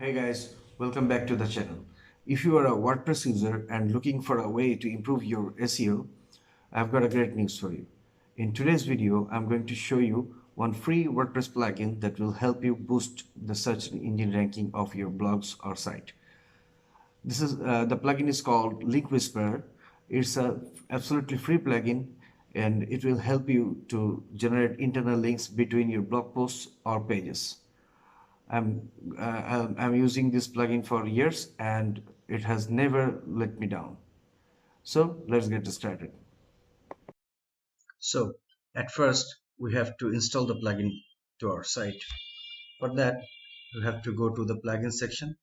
Hey guys, welcome back to the channel. If you are a WordPress user and looking for a way to improve your SEO, I've got a great news for you. In today's video, I'm going to show you one free WordPress plugin that will help you boost the search engine ranking of your blogs or site. The plugin is called Link Whisperer. It's a absolutely free plugin and it will help you to generate internal links between your blog posts or pages. I'm using this plugin for years and it has never let me down. So let's get started. So at first we have to install the plugin to our site. For that we have to go to the plugin section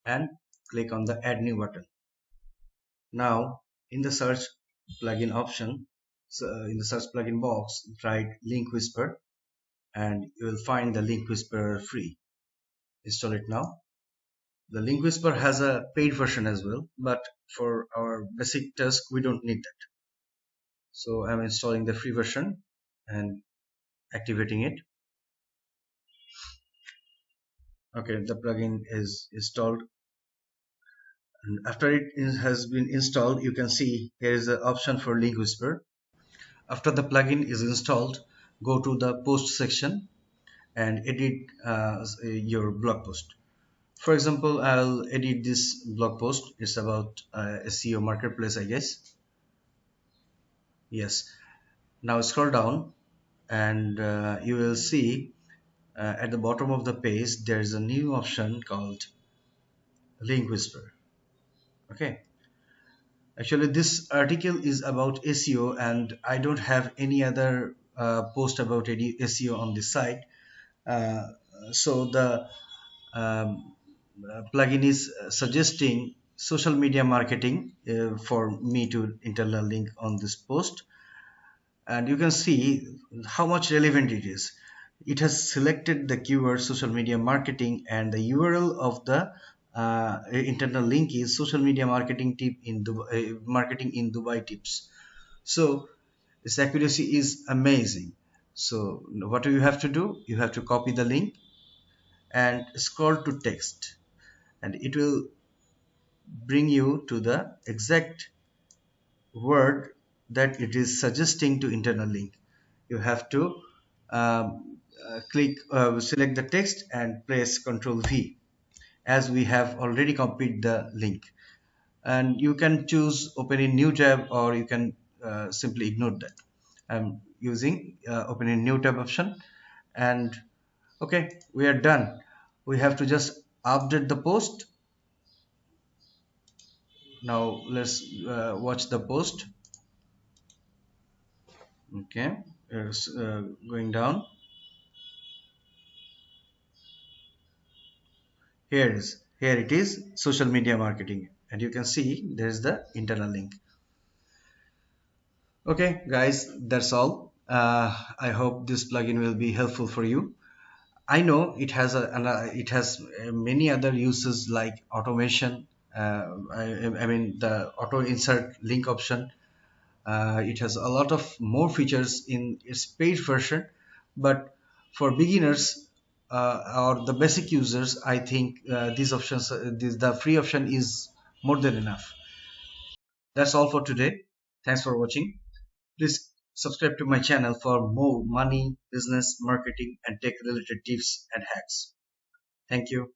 and click on the add new button. Now in the search plugin option, in the search plugin box, write Link Whisper and you will find the Link Whisperer free. Install it now. The Link Whisper has a paid version as well, but for our basic task we don't need that. So I'm installing the free version and activating it. Okay, the plugin is installed, and after has been installed, you can see here is the option for Link Whisper. After the plugin is installed, go to the post section and edit your blog post. For example, I'll edit this blog post. It's about SEO marketplace, I guess. Yes. Now scroll down and you will see at the bottom of the page there is a new option called Link Whisper. Okay, actually this article is about SEO and I don't have any other post about any SEO on this site. uh, so the plugin is suggesting social media marketing for me to internal link on this post, and you can see how much relevant it is. It has selected the keyword social media marketing and the URL of the internal link is social media marketing tip in Dubai, marketing in Dubai tips. So its accuracy is amazing. So what do you have to do? You have to copy the link and scroll to text and it will bring you to the exact word that it is suggesting to internal link. You have to select the text and press Ctrl V, as we have already copied the link. And you can choose open in new tab or you can simply ignore that. I'm using open in new tab option, and okay, we are done. We have to just update the post. Now let's watch the post. Okay, it's going down. Here it is, social media marketing, and you can see there's the internal link. Okay guys, that's all. I hope this plugin will be helpful for you. I know it has it has many other uses like automation. I mean the auto insert link option. It has a lot of more features in its paid version, but for beginners or the basic users, I think these options, the free option is more than enough. That's all for today. Thanks for watching. Please subscribe to my channel for more money, business, marketing, and tech related tips and hacks. Thank you.